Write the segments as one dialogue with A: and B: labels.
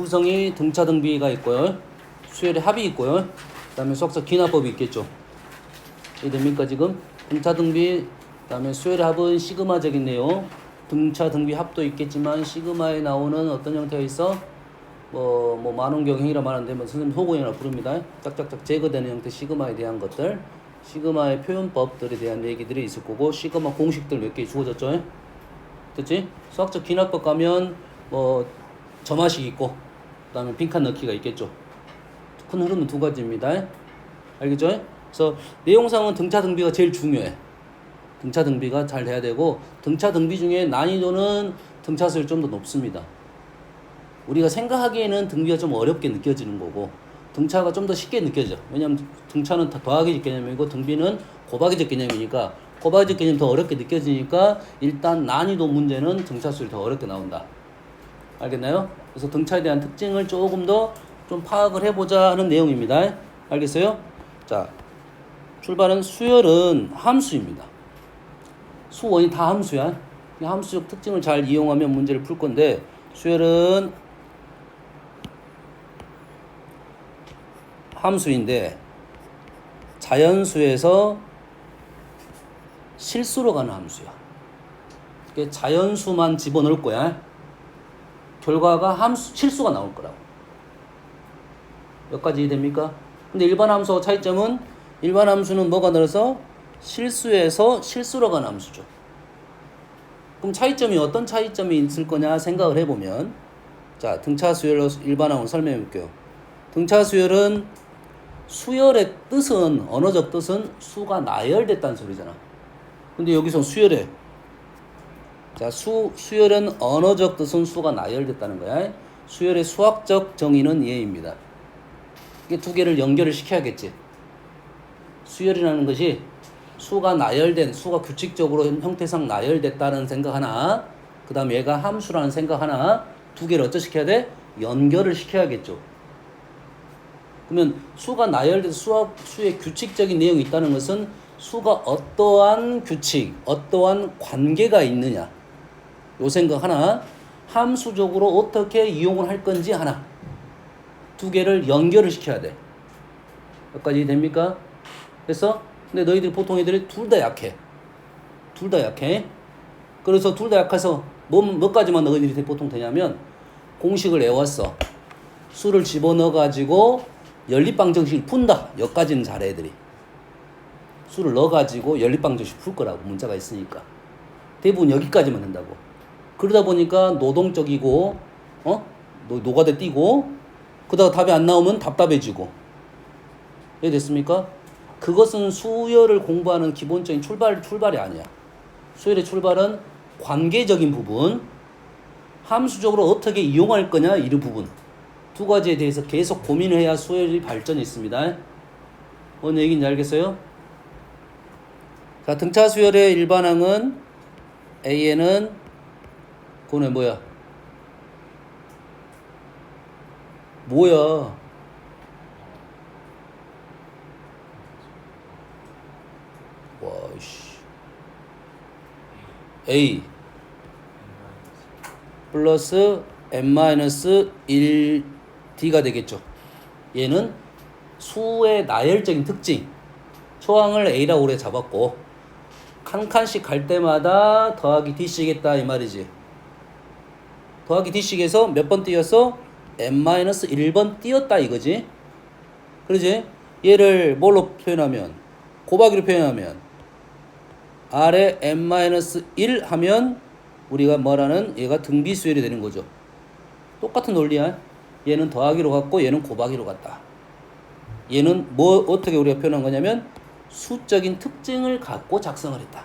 A: 구성이 등차 등비가 있고요. 수열의 합이 있고요. 그 다음에 수학적 기납법이 있겠죠. 이해됩니까 지금? 등차 등비, 그 다음에 수열의 합은 시그마적인 내용. 등차 등비 합도 있겠지만 시그마에 나오는 어떤 형태가 있어? 뭐 만원경행이라 말하는데 뭐 선생님 소고행이라 부릅니다. 짝짝짝 제거되는 형태 시그마에 대한 것들, 시그마의 표현법들에 대한 얘기들이 있을 거고, 시그마 공식들 몇 개 주어졌죠. 됐지? 수학적 기납법 가면 뭐 점화식 있고, 그 다음에 빈칸 넣기가 있겠죠. 큰 흐름은 두 가지입니다. 알겠죠? 그래서 내용상은 등차 등비가 제일 중요해. 등차 등비가 잘 돼야 되고, 등차 등비 중에 난이도는 등차수율 좀 더 높습니다. 우리가 생각하기에는 등비가 좀 어렵게 느껴지는 거고, 등차가 좀 더 쉽게 느껴져. 왜냐면 등차는 다 더하기적 개념이고 등비는 곱하기적 개념이니까, 곱하기적 개념이 더 어렵게 느껴지니까 일단 난이도 문제는 등차수율이 더 어렵게 나온다. 알겠나요? 그래서 등차에 대한 특징을 조금 더 좀 파악을 해보자 하는 내용입니다. 알겠어요? 자, 출발은 수열은 함수입니다. 수원이 다 함수야. 이 함수적 특징을 잘 이용하면 문제를 풀 건데, 수열은 함수인데 자연수에서 실수로 가는 함수야. 자연수만 집어넣을 거야. 결과가 함수, 실수가 나올 거라고. 여기까지 이해됩니까? 근데 일반 함수와 차이점은, 일반 함수는 뭐가 늘어서 실수에서 실수로 가는 함수죠. 그럼 차이점이 어떤 차이점이 있을 거냐 생각을 해보면, 자, 등차 수열로 일반 함수 설명해 볼게요. 등차 수열은, 수열의 뜻은, 언어적 뜻은 수가 나열됐다는 소리잖아. 근데 여기서 수열에, 자, 수열은 언어적 뜻은 수가 나열됐다는 거야. 수열의 수학적 정의는 예입니다. 이게 두 개를 연결을 시켜야겠지. 수열이라는 것이 수가 나열된, 수가 규칙적으로 형태상 나열됐다는 생각 하나, 그 다음에 얘가 함수라는 생각 하나, 두 개를 어쩌시켜야 돼? 연결을 시켜야겠죠. 그러면 수가 나열돼서 수의 규칙적인 내용이 있다는 것은 수가 어떠한 규칙, 어떠한 관계가 있느냐, 요 생각 하나, 함수적으로 어떻게 이용을 할 건지 하나, 두 개를 연결을 시켜야 돼. 여기까지 됩니까? 그래서 근데 너희들이 보통 애들이 둘 다 약해. 둘 다 약해. 그래서 둘 다 약해서 몇 가지만 너희들이 보통 되냐면, 공식을 외웠어. 수를 집어넣어가지고 연립방정식을 푼다. 여기까지는 잘해 애들이. 수를 넣어가지고 연립방정식 풀 거라고, 문자가 있으니까. 대부분 여기까지만 된다고. 그러다 보니까 노동적이고, 노가대 띄고, 그러다가 답이 안 나오면 답답해지고. 이해됐습니까? 그것은 수열을 공부하는 기본적인 출발이 아니야. 수열의 출발은 관계적인 부분, 함수적으로 어떻게 이용할 거냐, 이 부분. 두 가지에 대해서 계속 고민을 해야 수열이 발전이 있습니다. 뭔 얘기인지 알겠어요? 자, 등차 수열의 일반항은 A에는 그거는 뭐야? 와이씨. A 플러스 n-1d가 되겠죠. 얘는 수의 나열적인 특징. 초항을 A라고 오래 잡았고, 한 칸씩 갈 때마다 더하기 D씩이겠다 이 말이지. 더하기 D씩에서 몇 번 띄었어? n-1번 띄었다 이거지. 그러지? 얘를 뭘로 표현하면, 곱하기로 표현하면, 아래 n-1 하면 우리가 말하는 얘가 등비수열이 되는 거죠. 똑같은 논리야. 얘는 더하기로 갔고 얘는 곱하기로 갔다. 얘는 어떻게 우리가 표현한 거냐면, 수적인 특징을 갖고 작성을 했다.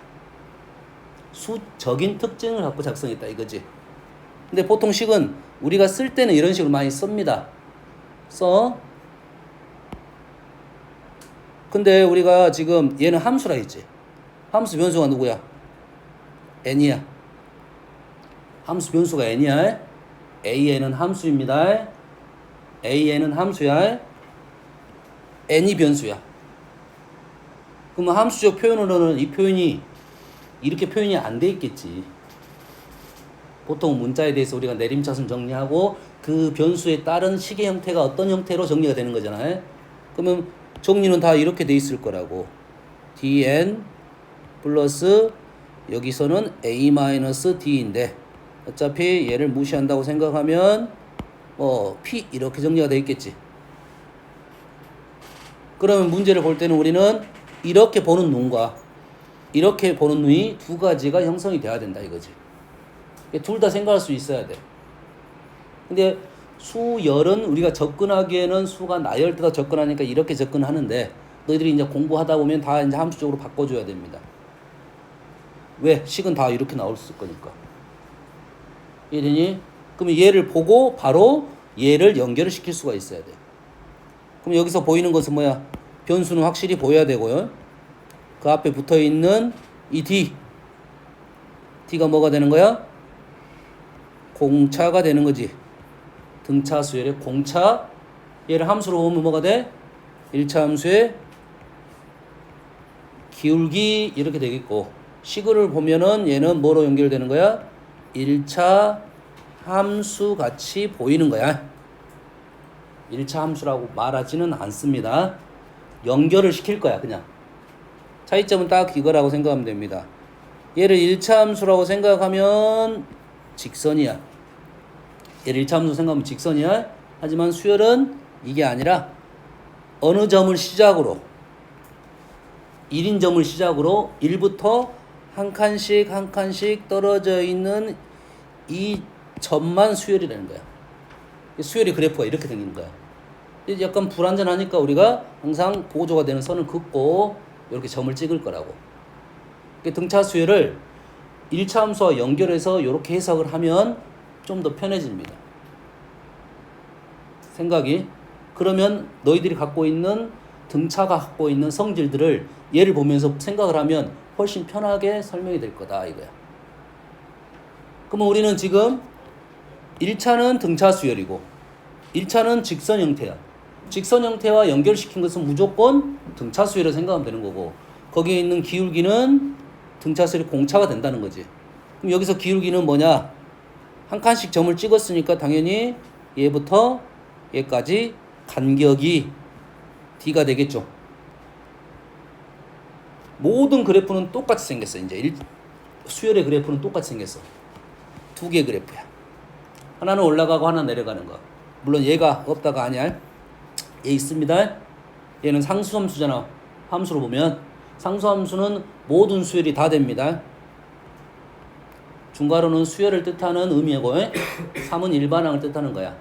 A: 수적인 특징을 갖고 작성했다 이거지. 근데 보통 식은 우리가 쓸 때는 이런 식으로 많이 씁니다. 근데 우리가 지금 얘는 함수라 했지. 함수 변수가 누구야? n이야. 함수 변수가 n이야. a는 함수입니다. a는 함수야. n이 변수야. 그러면 함수적 표현으로는 이 표현이 이렇게 표현이 안 돼 있겠지. 보통 문자에 대해서 우리가 내림차순 정리하고 그 변수에 따른 식의 형태가 어떤 형태로 정리가 되는 거잖아요. 그러면 정리는 다 이렇게 돼 있을 거라고. dn 플러스 여기서는 a-d인데 어차피 얘를 무시한다고 생각하면 p 이렇게 정리가 돼 있겠지. 그러면 문제를 볼 때는 우리는 이렇게 보는 눈과 이렇게 보는 눈이 두 가지가 형성이 돼야 된다 이거지. 둘 다 생각할 수 있어야 돼. 근데 수열은 우리가 접근하기에는 수가 나열보다 접근하니까 이렇게 접근하는데 너희들이 이제 공부하다 보면 다 이제 함수적으로 바꿔줘야 됩니다. 왜? 식은 다 이렇게 나올 수 있을 거니까. 이해되니? 그러면 얘를 보고 바로 얘를 연결을 시킬 수가 있어야 돼. 그럼 여기서 보이는 것은 뭐야? 변수는 확실히 보여야 되고요. 그 앞에 붙어 있는 이 D가 뭐가 되는 거야? 공차가 되는 거지. 등차 수열의 공차. 얘를 함수로 보면 뭐가 돼? 1차 함수의 기울기 이렇게 되겠고, 식을 보면은 얘는 뭐로 연결되는 거야? 1차 함수 같이 보이는 거야. 1차 함수라고 말하지는 않습니다. 연결을 시킬 거야 그냥. 차이점은 딱 이거라고 생각하면 됩니다. 얘를 1차 함수라고 생각하면 직선이야. 얘를 1차 함수 생각하면 직선이야. 하지만 수열은 이게 아니라 어느 점을 시작으로 1인점을 시작으로 1부터 한 칸씩 한 칸씩 떨어져 있는 이 점만 수열이라는 거야. 수열의 그래프가 이렇게 생기는 거야. 약간 불완전하니까 우리가 항상 보조가 되는 선을 긋고 이렇게 점을 찍을 거라고. 등차 수열을 1차 함수와 연결해서 이렇게 해석을 하면 좀 더 편해집니다. 생각이. 그러면 너희들이 갖고 있는 등차가 갖고 있는 성질들을 얘를 보면서 생각을 하면 훨씬 편하게 설명이 될 거다 이거야. 그러면 우리는 지금 1차는 등차 수열이고 1차는 직선 형태야. 직선 형태와 연결시킨 것은 무조건 등차 수열을 생각하면 되는 거고, 거기에 있는 기울기는 등차 수열이 공차가 된다는 거지. 그럼 여기서 기울기는 뭐냐? 한 칸씩 점을 찍었으니까 당연히 얘부터 얘까지 간격이 D가 되겠죠. 모든 그래프는 똑같이 생겼어. 이제 수열의 그래프는 똑같이 생겼어. 두 개의 그래프야. 하나는 올라가고 하나 내려가는 거. 물론 얘가 없다가 아니야. 얘 있습니다. 얘는 상수함수잖아. 함수로 보면 상수함수는 모든 수열이 다 됩니다. 중괄호는 수열을 뜻하는 의미고 3은 일반항을 뜻하는 거야.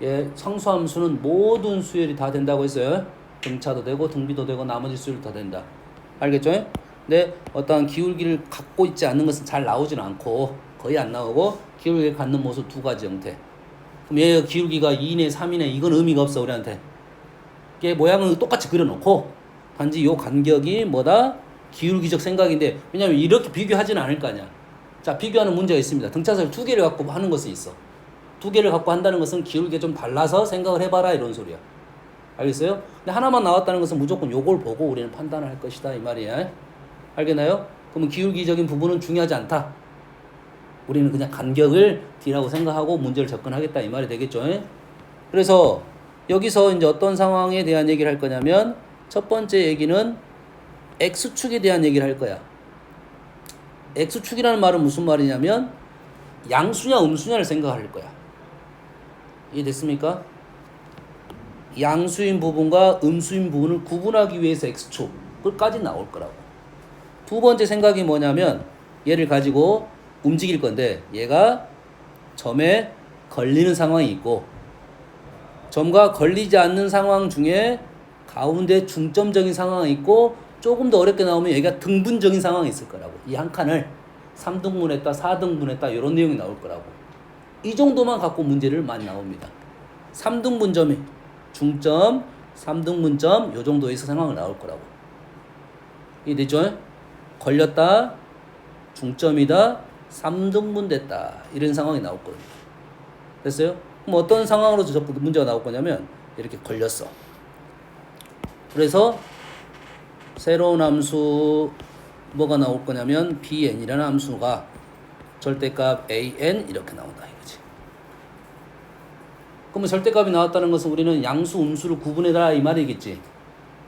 A: 얘 상수함수는 모든 수열이 다 된다고 했어요. 등차도 되고 등비도 되고 나머지 수열도 다 된다. 알겠죠? 근데 어떠한 기울기를 갖고 있지 않는 것은 잘 나오지는 않고 거의 안 나오고, 기울기를 갖는 모습 두 가지 형태. 그럼 얘 기울기가 2이네 3이네 이건 의미가 없어 우리한테. 얘 모양은 똑같이 그려놓고 단지 요 간격이 뭐다? 기울기적 생각인데, 왜냐면 이렇게 비교하지는 않을 거 아니야. 자, 비교하는 문제가 있습니다. 등차수열 두 개를 갖고 하는 것이 있어. 두 개를 갖고 한다는 것은 기울기가 좀 달라서 생각을 해봐라 이런 소리야. 알겠어요? 근데 하나만 나왔다는 것은 무조건 요걸 보고 우리는 판단을 할 것이다 이 말이야. 알겠나요? 그러면 기울기적인 부분은 중요하지 않다. 우리는 그냥 간격을 D라고 생각하고 문제를 접근하겠다 이 말이 되겠죠. 그래서 여기서 이제 어떤 상황에 대한 얘기를 할 거냐면, 첫 번째 얘기는 X축에 대한 얘기를 할 거야. X축이라는 말은 무슨 말이냐면 양수냐 음수냐를 생각할 거야. 이해됐습니까? 양수인 부분과 음수인 부분을 구분하기 위해서 X축까지 나올 거라고. 두 번째 생각이 뭐냐면, 얘를 가지고 움직일 건데 얘가 점에 걸리는 상황이 있고 점과 걸리지 않는 상황 중에 가운데 중점적인 상황이 있고, 조금 더 어렵게 나오면 얘가 등분적인 상황이 있을 거라고. 이 한 칸을 3등분했다 4등분했다 이런 내용이 나올 거라고. 이 정도만 갖고 문제를 많이 나옵니다. 3등분점이 중점 3등분점 요 정도에서 상황을 나올 거라고. 이해되죠? 걸렸다 중점이다 3등분 됐다 이런 상황이 나올 거예요. 됐어요? 그럼 어떤 상황으로 문제가 나올 거냐면 이렇게 걸렸어. 그래서 새로운 함수 뭐가 나올 거냐면 bn이라는 함수가 절대값 an 이렇게 나온다 이거지. 그러면 절대값이 나왔다는 것은 우리는 양수, 음수를 구분해라 이 말이겠지.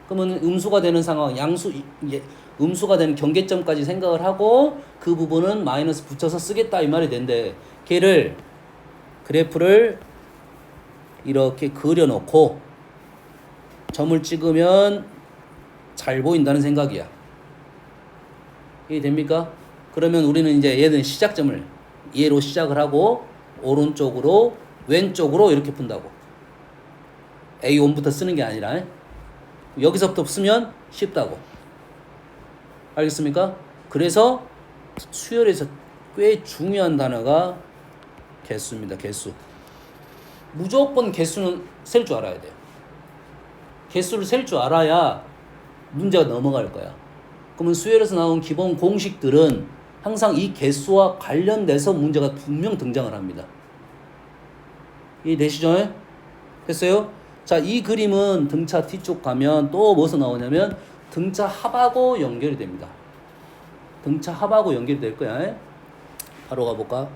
A: 그러면 음수가 되는 상황, 음수가 되는 경계점까지 생각을 하고 그 부분은 마이너스 붙여서 쓰겠다 이 말이 된대. 걔를 그래프를 이렇게 그려놓고 점을 찍으면 잘 보인다는 생각이야. 이해됩니까? 그러면 우리는 이제 얘는 시작점을 얘로 시작을 하고 오른쪽으로 왼쪽으로 이렇게 푼다고. A1부터 쓰는 게 아니라 여기서부터 쓰면 쉽다고. 알겠습니까? 그래서 수열에서 꽤 중요한 단어가 개수입니다. 개수. 무조건 개수는 셀 줄 알아야 돼요. 개수를 셀 줄 알아야 문제가 넘어갈 거야. 그러면 수열에서 나온 기본 공식들은 항상 이 개수와 관련돼서 문제가 분명 등장을 합니다. 이해되시죠? 됐어요? 자, 이 그림은 등차 뒤쪽 가면 또 뭐서 나오냐면 등차 합하고 연결이 됩니다. 등차 합하고 연결이 될 거야. 바로 가볼까?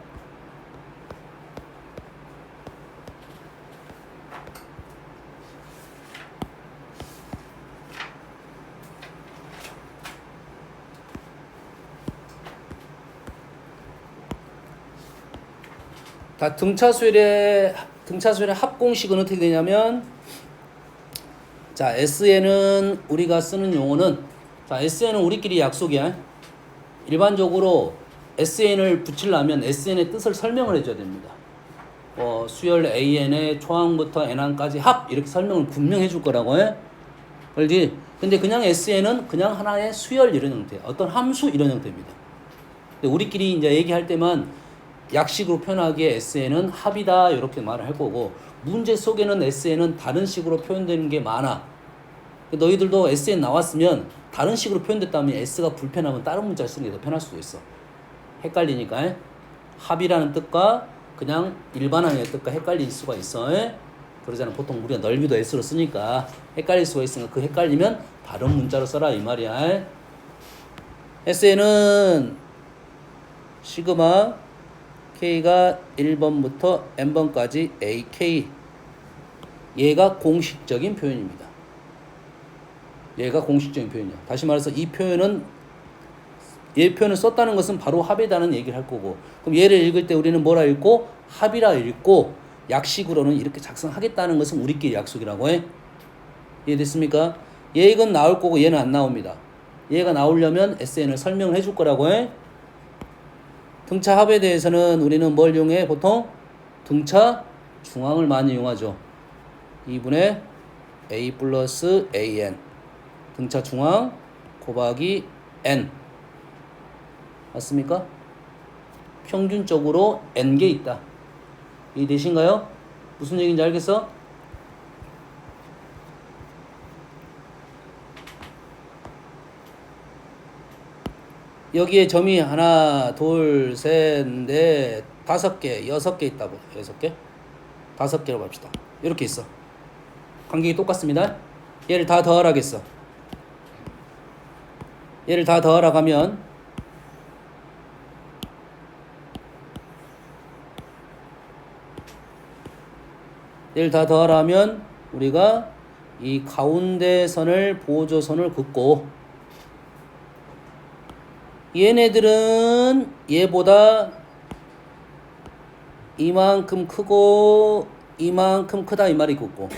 A: 다 등차수열의 합공식은 어떻게 되냐면, 자, SN은 우리가 쓰는 용어는, 자, SN은 우리끼리 약속이야. 일반적으로 SN을 붙이려면 SN의 뜻을 설명을 해줘야 됩니다. 수열 AN의 초항부터 N항까지 합 이렇게 설명을 분명히 해줄 거라고 해. 그렇지? 근데 그냥 SN은 그냥 하나의 수열 이런 형태, 어떤 함수 이런 형태입니다. 근데 우리끼리 이제 얘기할 때만 약식으로 표현하기에 SN은 합이다 이렇게 말을 할 거고, 문제 속에는 SN은 다른 식으로 표현되는 게 많아. 너희들도 SN 나왔으면 다른 식으로 표현됐다면 S가 불편하면 다른 문자를 쓰는 게 더 편할 수도 있어. 헷갈리니까. 합이라는 뜻과 그냥 일반항의 뜻과 헷갈릴 수가 있어. 그러잖아. 보통 우리가 넓이도 S로 쓰니까 헷갈릴 수가 있으니까 그 헷갈리면 다른 문자로 써라 이 말이야. SN은 시그마 K가 1번부터 N번까지 AK, 얘가 공식적인 표현입니다. 얘가 공식적인 표현이야. 다시 말해서 이 표현은, 얘 표현을 썼다는 것은 바로 합이라는 얘기를 할 거고, 그럼 얘를 읽을 때 우리는 뭐라 읽고? 합이라 읽고, 약식으로는 이렇게 작성하겠다는 것은 우리끼리 약속이라고 해. 이해됐습니까? 얘는 나올 거고 얘는 안 나옵니다. 얘가 나오려면 SN을 설명을 해줄 거라고 해. 등차 합에 대해서는 우리는 뭘 이용해? 보통 등차 중앙을 많이 이용하죠. 2분의 A 플러스 AN, 등차 중앙 곱하기 N, 맞습니까? 평균적으로 N개 있다. 이해되신가요? 무슨 얘기인지 알겠어? 여기에 점이 하나, 둘, 셋, 넷, 5개, 6개 있다고. 6개? 5개로 봅시다. 이렇게 있어. 간격이 똑같습니다. 얘를 다 더하라겠어. 얘를 다 더하라고 하면 얘를 다 더하라면 우리가 이 가운데 선을, 보조선을 긋고, 얘네들은 얘보다 이만큼 크고 이만큼 크다 이 말이겠고,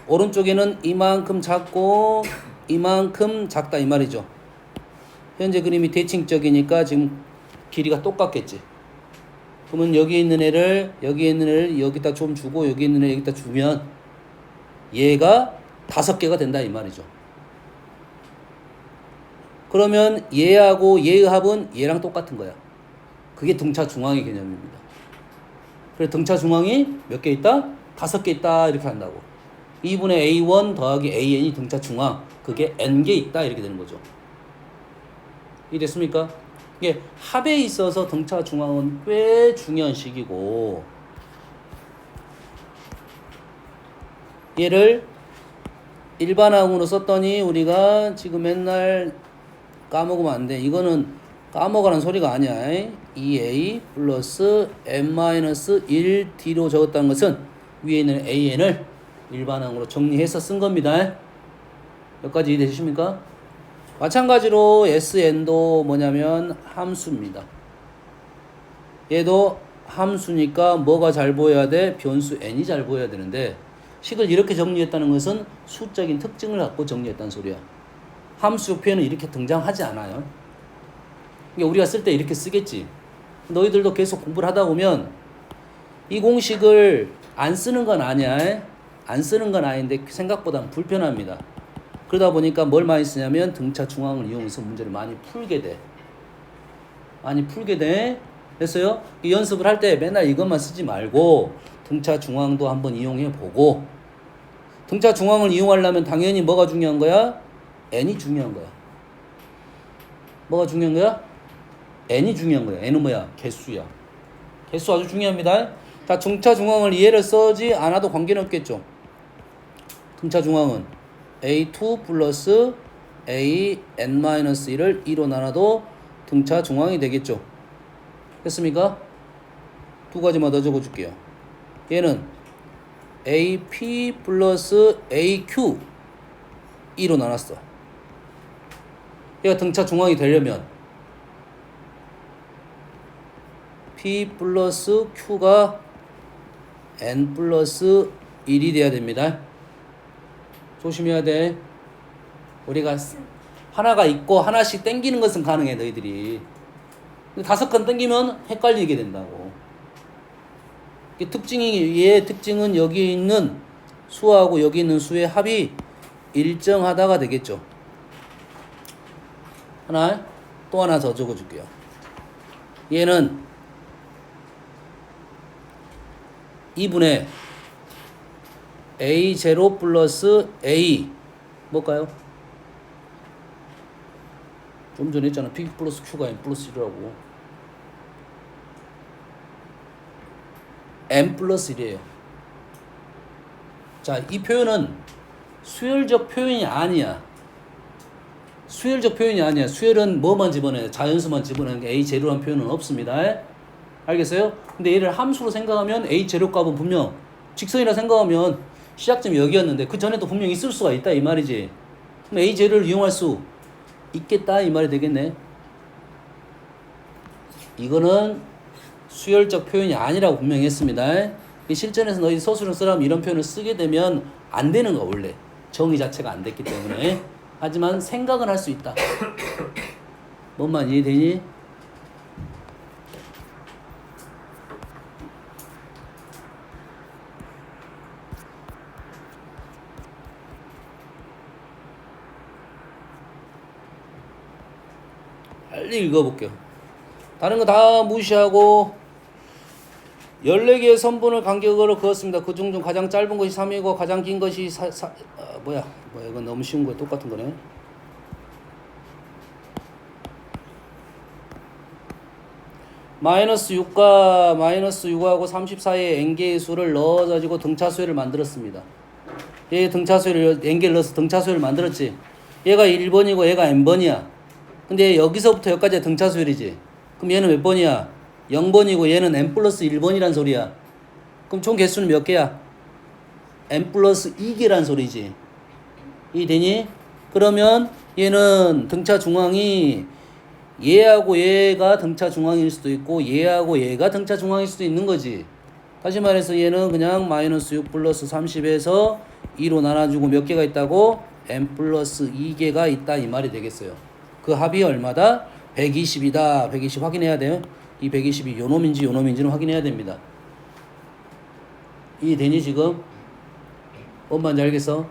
A: 오른쪽에는 이만큼 작고 이만큼 작다 이 말이죠. 현재 그림이 대칭적이니까 지금 길이가 똑같겠지. 그러면 여기 있는 애를 여기다 좀 주고 여기 있는 애 여기다 주면 얘가 5개가 된다 이 말이죠. 그러면 얘하고 얘의 합은 얘랑 똑같은 거야. 그게 등차 중앙의 개념입니다. 그래서 등차 중앙이 몇 개 있다? 5개 있다 이렇게 한다고. 2분의 A1 더하기 AN이 등차 중앙, 그게 N개 있다 이렇게 되는 거죠. 이해됐습니까? 이게 합에 있어서 등차 중앙은 꽤 중요한 식이고, 얘를 일반항으로 썼더니 우리가 지금 맨날 까먹으면 안 돼. 이거는 까먹으라는 소리가 아니야. 2A 플러스 N-1D로 적었다는 것은 위에 있는 AN을 일반항으로 정리해서 쓴 겁니다. 여기까지 이해되십니까? 마찬가지로 SN도 뭐냐면 함수입니다. 얘도 함수니까 뭐가 잘 보여야 돼? 변수 n이 잘 보여야 되는데 식을 이렇게 정리했다는 것은 수적인 특징을 갖고 정리했다는 소리야. 함수 표현은 이렇게 등장하지 않아요. 그러니까 우리가 쓸 때 이렇게 쓰겠지. 너희들도 계속 공부를 하다 보면 이 공식을 안 쓰는 건 아니야. 안 쓰는 건 아닌데 생각보다 불편합니다. 그러다 보니까 뭘 많이 쓰냐면 등차 중앙을 이용해서 문제를 많이 풀게 돼. 됐어요? 이 연습을 할 때 맨날 이것만 쓰지 말고 등차 중앙도 한번 이용해 보고, 등차 중앙을 이용하려면 당연히 뭐가 중요한 거야? n이 중요한 거야. 뭐가 중요한 거야? n이 중요한 거야. n은 뭐야? 개수야. 개수 아주 중요합니다. 자, 등차 중앙을 이해를 써지 않아도 관계는 없겠죠. 등차 중앙은 a2 플러스 an-1을 2로 나눠도 등차 중앙이 되겠죠. 됐습니까? 두 가지만 더 적어줄게요. 얘는 AP 플러스 AQ 2로 나눴어. 얘가 등차 중앙이 되려면 P 플러스 Q가 N 플러스 1이 돼야 됩니다. 조심해야 돼. 우리가 하나가 있고 하나씩 땡기는 것은 가능해, 너희들이. 5건 땡기면 헷갈리게 된다고. 얘의 특징은 여기 있는 수하고 여기 있는 수의 합이 일정하다가 되겠죠. 또 하나 더 적어줄게요. 얘는 2분의 A0 플러스 A 뭘까요? 좀 전에 했잖아. P 플러스 Q가 N 플러스 1이라고. N 플러스 1이에요. 자, 이 표현은 수열적 표현이 아니야. 수열은 뭐만 집어넣어요? 자연수만 집어넣는 게 A0라는 표현은 없습니다. 알겠어요? 근데 얘를 함수로 생각하면 A0 값은 분명 직선이라 생각하면 시작점이 여기였는데 그 전에도 분명 있을 수가 있다 이 말이지. 그럼 A0를 이용할 수 있겠다 이 말이 되겠네. 이거는 수열적 표현이 아니라고 분명히 했습니다. 실전에서 너희 서술을 쓰려면 이런 표현을 쓰게 되면 안 되는 거 원래. 정의 자체가 안 됐기 때문에. 하지만 생각은 할 수 있다. 뭔만 이해되니? 빨리 읽어볼게요. 다른 거 다 무시하고 14개의 선분을 간격으로 그었습니다. 그 중 가장 짧은 것이 3이고 가장 긴 것이 뭐야 이건 너무 쉬운 거야. 똑같은 거네. 마이너스 6과 마이너스 6하고 30 사이에 n개의 수를 넣어가지고 등차수열을 만들었습니다. 얘 등차수열을 n개를 넣어서 등차수열을 만들었지. 얘가 1번이고 얘가 n번이야. 근데 여기서부터 여기까지가 등차수열이지. 그럼 얘는 몇 번이야? 0번이고 얘는 n 플러스 1번이란 소리야. 그럼 총 개수는 몇 개야? n 플러스 2개란 소리지. 이해되니? 그러면 얘는 등차 중앙이 얘하고 얘가 등차 중앙일 수도 있고 얘하고 얘가 등차 중앙일 수도 있는 거지. 다시 말해서 얘는 그냥 마이너스 6 플러스 30에서 2로 나눠주고 몇 개가 있다고? n 플러스 2개가 있다 이 말이 되겠어요. 그 합이 얼마다? 120이다. 120 확인해야 돼요. 이 120이 요 놈인지는 확인해야 됩니다. 이해되니 지금? 뭔 말인지 알겠어?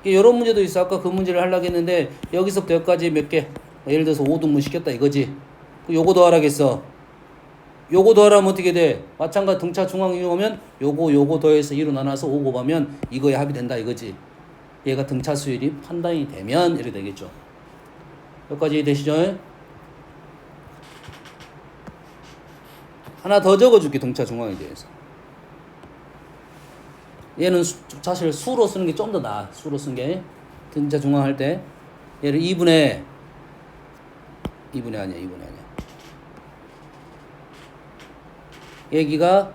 A: 이런 문제도 있어. 아까 그 문제를 하려고 했는데 여기서부터 여기까지 몇 개? 예를 들어서 5등분 시켰다 이거지. 요거 더하라겠어. 요거 더하라면 어떻게 돼? 마찬가지 등차 중앙 이용하면 요거 더해서 2로 나눠서 5 곱하면 이거에 합이 된다 이거지. 얘가 등차 수열이 판단이 되면 이렇게 되겠죠. 여기까지 되시죠? 하나 더 적어줄게. 등차 중앙에 대해서. 얘는 사실 수로 쓰는 게 좀 더 나아. 수로 쓰는 게. 등차 중앙 할 때 얘를 2분의 아니야. 여기가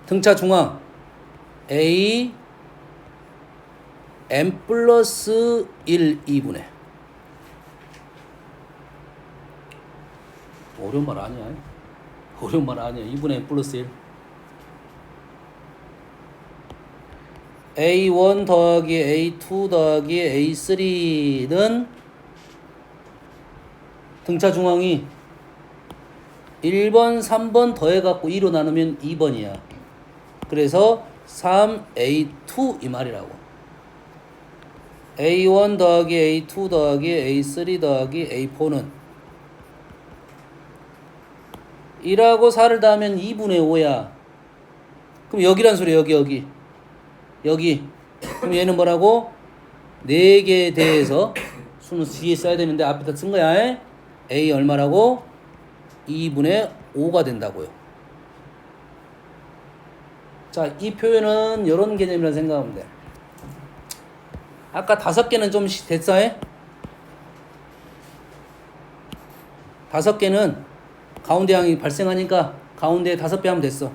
A: 등차 중앙 A n 플러스 1 2분의 어려운 말 아니야. 어려운 말 아니야. 2분의 n 플러스 1 A1 더하기 A2 더하기 A3는 등차 중앙이 1번, 3번 더해갖고 2로 나누면 2번이야. 그래서 3A2 이 말이라고. A1 더하기 A2 더하기 A3 더하기 A4는 1하고 4를 더하면 2분의 5야. 그럼 여기란 소리야. 여기. 그럼 얘는 뭐라고? 4개에 대해서 수는 뒤에 써야 되는데 앞에다 쓴 거야. A 얼마라고? 2분의 5가 된다고요. 자, 이 표현은 이런 개념이라 생각하면 돼. 아까 5개는 좀 됐어? 5개는 가운데 항이 발생하니까 가운데에 5배 하면 됐어.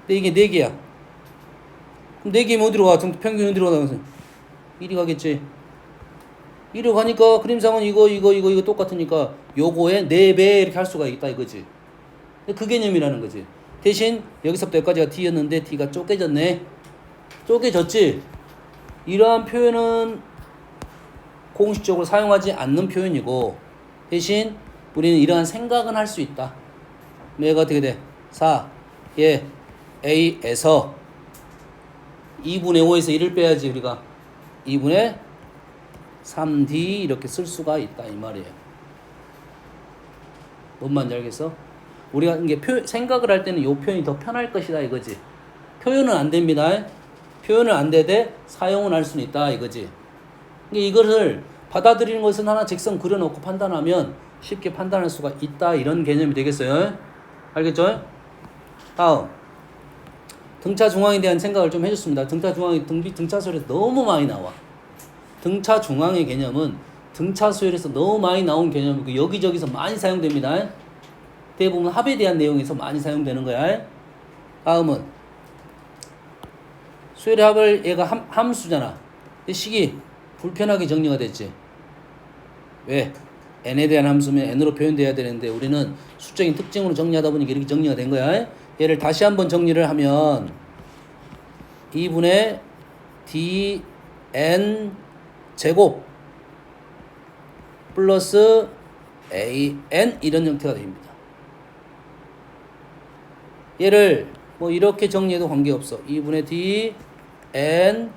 A: 근데 이게 4개야. 그럼 4개면 어디로 가? 평균 어디로 가서? 1이 가겠지. 1이 가니까 그림상은 이거 똑같으니까 요거에 4배 이렇게 할 수가 있다 이거지. 그 개념이라는 거지. 대신 여기서부터 여기까지가 D였는데 D가 쪼개졌네. 쪼개졌지? 이러한 표현은 공식적으로 사용하지 않는 표현이고 대신 우리는 이러한 생각은 할 수 있다. 얘가 어떻게 돼? 4, 예, A에서 2분의 5에서 1을 빼야지 우리가 2분의 3D 이렇게 쓸 수가 있다 이 말이에요. 뭔 말인지 알겠어? 우리가 이게 생각을 할 때는 이 표현이 더 편할 것이다 이거지. 표현은 안 됩니다. 표현은 안 되되 사용은 할 수는 있다 이거지. 이것을 받아들이는 것은 하나 직선 그려놓고 판단하면 쉽게 판단할 수가 있다 이런 개념이 되겠어요. 알겠죠? 다음 등차 중앙에 대한 생각을 좀 해줬습니다. 등차 중앙이 등차 수열에서 너무 많이 나와. 등차 중앙의 개념은 등차 수열에서 너무 많이 나온 개념이고 여기저기서 많이 사용됩니다. 대부분 합에 대한 내용에서 많이 사용되는 거야. 다음은 수열의 합을 얘가 함수잖아. 이 식이 불편하게 정리가 됐지. 왜? n에 대한 함수면 n으로 표현돼야 되는데 우리는 수적인 특징으로 정리하다 보니까 이렇게 정리가 된 거야. 얘를 다시 한번 정리를 하면 2분의 dn 제곱 플러스 an 이런 형태가 됩니다. 얘를 뭐 이렇게 정리해도 관계없어. 2분의 d n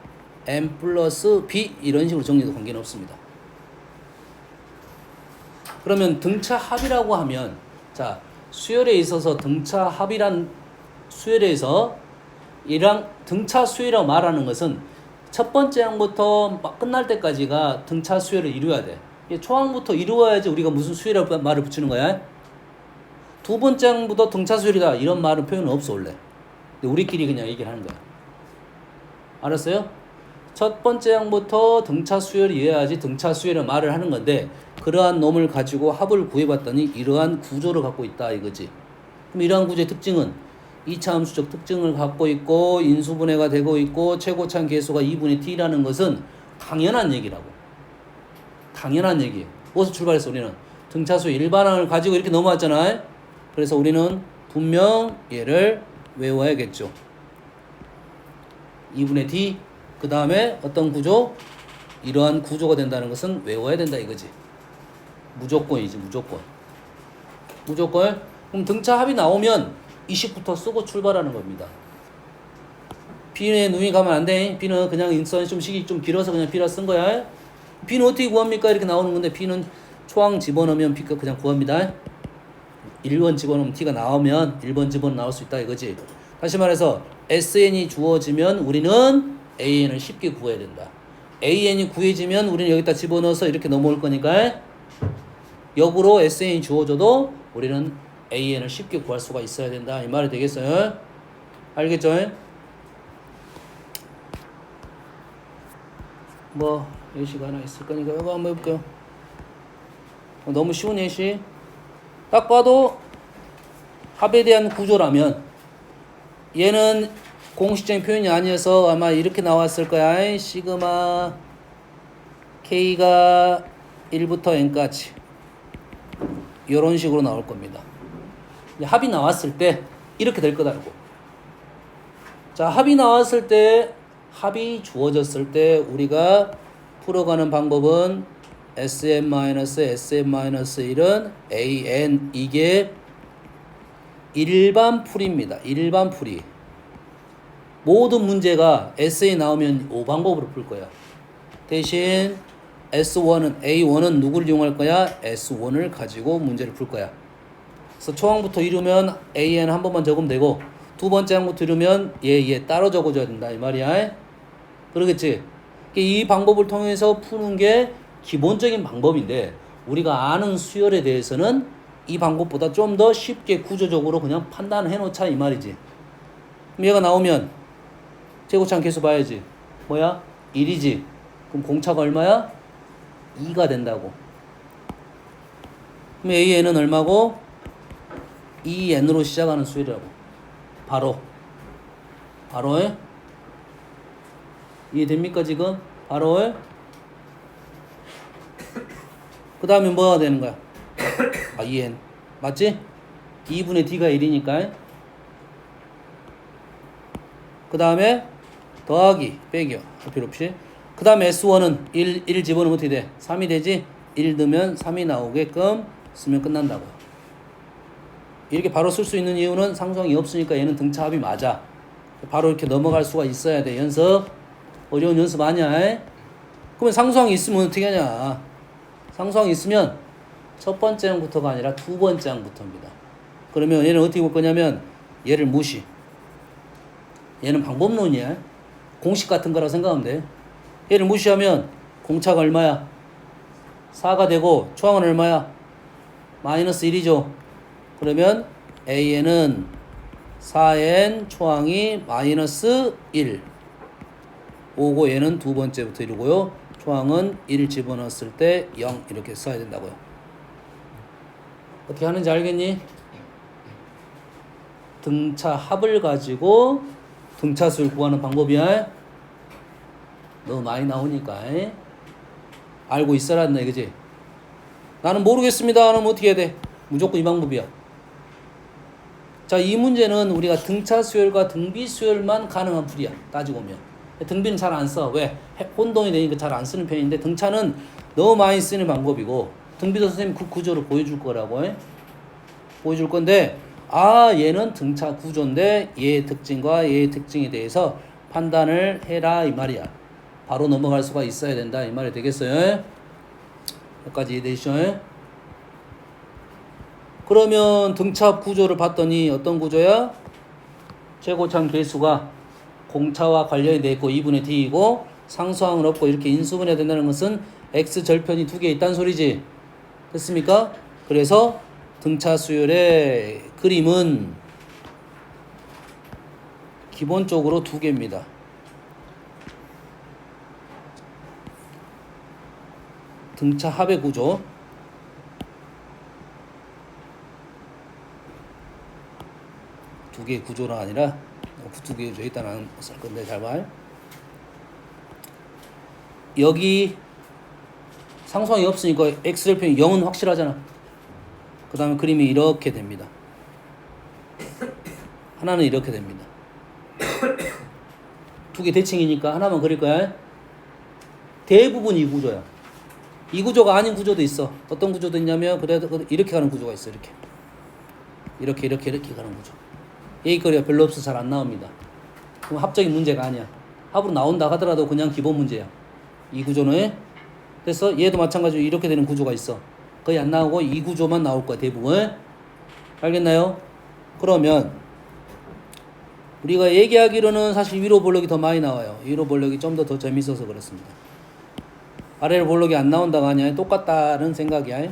A: n 플러스 b 이런 식으로 정리해도 관계는 없습니다. 그러면 등차 합이라고 하면 자 수열에 있어서 등차 합이란 수열에서 이랑 등차 수열이라고 말하는 것은 첫 번째 항부터 막 끝날 때까지가 등차 수열을 이루어야 돼. 초항부터 이루어야지 우리가 무슨 수열이라고 말을 붙이는 거야. 두 번째 항부터 등차 수열이다 이런 말은 표현은 없어 원래. 근데 우리끼리 그냥 얘기를 하는 거야. 알았어요? 첫 번째 항부터 등차 수열이 이어야지 등차 수열을 말을 하는 건데 그러한 놈을 가지고 합을 구해봤더니 이러한 구조를 갖고 있다 이거지. 그럼 이러한 구조의 특징은 2차 함수적 특징을 갖고 있고 인수분해가 되고 있고 최고차항 계수가 2분의 t라는 것은 당연한 얘기라고. 당연한 얘기예요. 어디서 출발했어 우리는? 등차수 일반항을 가지고 이렇게 넘어왔잖아. 그래서 우리는 분명 얘를 외워야겠죠. 2분의 d 그 다음에 어떤 구조? 이러한 구조가 된다는 것은 외워야 된다 이거지. 무조건이지 무조건. 그럼 등차 합이 나오면 이식부터 쓰고 출발하는 겁니다. B에 눈이 가면 안 돼. B는 그냥 인선이 좀 식이 좀 길어서 그냥 B라 쓴 거야. B는 어떻게 구합니까? 이렇게 나오는 건데 B는 초항 집어넣으면 B가 그냥 구합니다. 1번 집어넣으면 T가 나오면 1번 집어넣으면 나올 수 있다 이거지. 다시 말해서 SN이 주어지면 우리는 AN을 쉽게 구해야 된다. AN이 구해지면 우리는 여기다 집어넣어서 이렇게 넘어올 거니까 역으로 SN이 주어져도 우리는 AN을 쉽게 구할 수가 있어야 된다. 이 말이 되겠어요? 알겠죠? 뭐 예시가 하나 있을 거니까 이거 한번 해볼게요. 너무 쉬운 예시. 딱 봐도 합에 대한 구조라면 얘는 공식적인 표현이 아니어서 아마 이렇게 나왔을 거야. 시그마 K가 1부터 N까지 이런 식으로 나올 겁니다. 합이 나왔을 때 이렇게 될 거다고. 자, 합이 나왔을 때, 합이 주어졌을 때 우리가 풀어가는 방법은 Sn-Sn-1은 AN, 이게 일반 풀이입니다. 일반 풀이. 모든 문제가 S에 나오면 이 방법으로 풀 거야. 대신 S1은, A1은 누구를 이용할 거야? S1을 가지고 문제를 풀 거야. 그래서 초항부터 이루면 AN 한 번만 적으면 되고, 두 번째 항부터 이루면 얘 따로 적어줘야 된다 이 말이야. 그러겠지? 이 방법을 통해서 푸는 게 기본적인 방법인데, 우리가 아는 수열에 대해서는 이 방법보다 좀 더 쉽게 구조적으로 그냥 판단해 놓자 이 말이지. 그럼 얘가 나오면 제곱창 계수 봐야지. 뭐야? 1이지. 그럼 공차가 얼마야? 2가 된다고. 그럼 AN은 얼마고? 2N으로 시작하는 수열이라고. 바로 이해됩니까 지금? 바로 그 다음에 뭐가 되는 거야? 2N 맞지? 2분의 D가 1이니까 그 다음에 더하기 빼기요 할 필요 없이. 그 다음에 S1은 1 집어넣으면 어떻게 돼? 3이 되지? 1 넣으면 3이 나오게끔 쓰면 끝난다고요. 이렇게 바로 쓸 수 있는 이유는 상수항이 없으니까 얘는 등차합이 맞아. 바로 이렇게 넘어갈 수가 있어야 돼. 연습. 어려운 연습 아니야. 그러면 상수항이 있으면 어떻게 하냐. 상수항이 있으면 첫 번째 항부터가 아니라 두 번째 항부터입니다. 그러면 얘는 어떻게 볼 거냐면 얘를 무시. 얘는 방법론이야. 공식 같은 거라 생각하면 돼. 얘를 무시하면 공차가 얼마야? 4가 되고 초항은 얼마야? 마이너스 1이죠. 그러면 AN은 4N 초항이 마이너스 1 오고 얘는 두 번째부터 이루고요. 초항은 1 집어넣었을 때 0 이렇게 써야 된다고요. 어떻게 하는지 알겠니? 등차 합을 가지고 등차수를 구하는 방법이야. 너무 많이 나오니까 알고 있어라 한다 이거지. 나는 모르겠습니다 하면 어떻게 해야 돼? 무조건 이 방법이야. 자, 이 문제는 우리가 등차 수열과 등비 수열만 가능한 풀이야. 따지고 보면 등비는 잘 안 써. 왜? 혼동이 되니까 잘 안 쓰는 편인데 등차는 너무 많이 쓰는 방법이고, 등비도 선생님 그 구조를 보여줄 거라고 보여줄 건데, 얘는 등차 구조인데 얘의 특징과 얘의 특징에 대해서 판단을 해라 이 말이야. 바로 넘어갈 수가 있어야 된다 이 말이 되겠어요? 여기까지 이해되시죠? 그러면 등차 구조를 봤더니 어떤 구조야? 최고차항 계수가 공차와 관련이 되어 있고 2분의 D이고 상수항은 없고 이렇게 인수분해야 된다는 것은 X절편이 두 개 있다는 소리지. 됐습니까? 그래서 등차 수열의 그림은 기본적으로 두 개입니다. 등차 합의 구조. 두 개의 구조가 아니라 두 개의 구조 일단 안 쓸 건데 잘 봐. 여기 상수항이 없으니까 X절편이 0은 확실하잖아. 그 다음에 그림이 이렇게 됩니다. 하나는 이렇게 됩니다. 두 개 대칭이니까 하나만 그릴 거야. 대부분 이 구조야. 이 구조가 아닌 구조도 있어. 어떤 구조도 있냐면 그래도 이렇게 가는 구조가 있어. 이렇게 가는 구조. A거리가 별로 없어서 잘 안 나옵니다. 그럼 합적인 문제가 아니야. 합으로 나온다 하더라도 그냥 기본 문제야. 이 구조는. 그래서 얘도 마찬가지로 이렇게 되는 구조가 있어. 거의 안 나오고 이 구조만 나올 거야 대부분. 알겠나요? 그러면 우리가 얘기하기로는 사실 위로 볼록이 더 많이 나와요. 위로 볼록이 좀 더 재밌어서 그렇습니다. 아래로 볼록이 안 나온다가 아니야. 똑같다는 생각이야.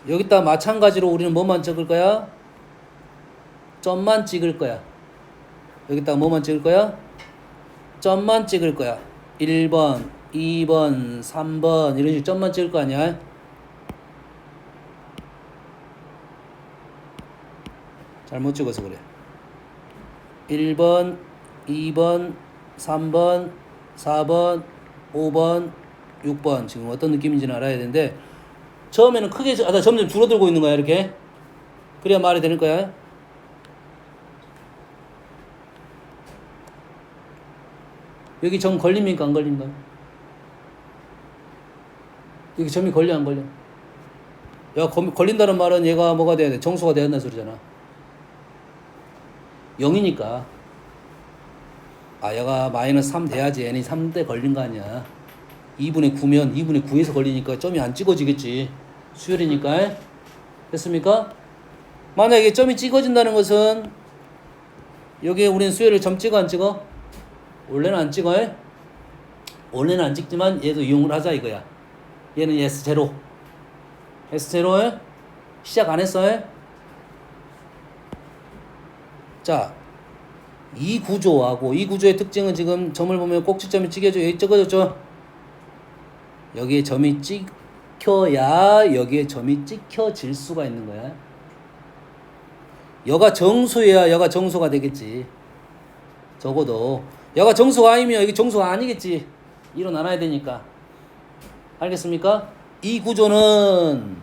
A: 여기다 마찬가지로 우리는 뭐만 찍을 거야? 점만 찍을 거야. 여기다 뭐만 찍을 거야? 점만 찍을 거야. 1번, 2번, 3번 이런 식으로 점만 찍을 거 아니야? 잘못 찍어서 그래. 1번, 2번, 3번, 4번, 5번, 6번 지금 어떤 느낌인지는 알아야 되는데 처음에는 크게 점점 줄어들고 있는 거야 이렇게. 그래야 말이 되는 거야. 여기 점 걸립니까 안 걸립니까? 여기 점이 걸려 안 걸려? 야 걸린다는 말은 얘가 뭐가 돼야 돼? 정수가 돼야 한다는 소리잖아. 0이니까 얘가 마이너스 3 돼야지 n이 3대 걸린 거 아니야. 2분의 9면 2분의 9에서 걸리니까 점이 안 찍어지겠지. 수열이니까. 됐습니까? 만약에 점이 찍어진다는 것은 여기에 우리는 수열을 점 찍어 안 찍어? 원래는 안 찍어. 원래는 안 찍지만 얘도 이용을 하자 이거야. 얘는 S0. S0에 시작 안 했어. 자, 이 구조하고 이 구조의 특징은 지금 점을 보면 꼭지점이 찍혀져 여기 찍어졌죠. 여기에 점이 찍혀야 여기에 점이 찍혀질 수가 있는 거야. 여가 정수야 여가 정수가 되겠지. 적어도 여가 정수가 아니면 여기 정수가 아니겠지. 일어나야 되니까. 알겠습니까? 이 구조는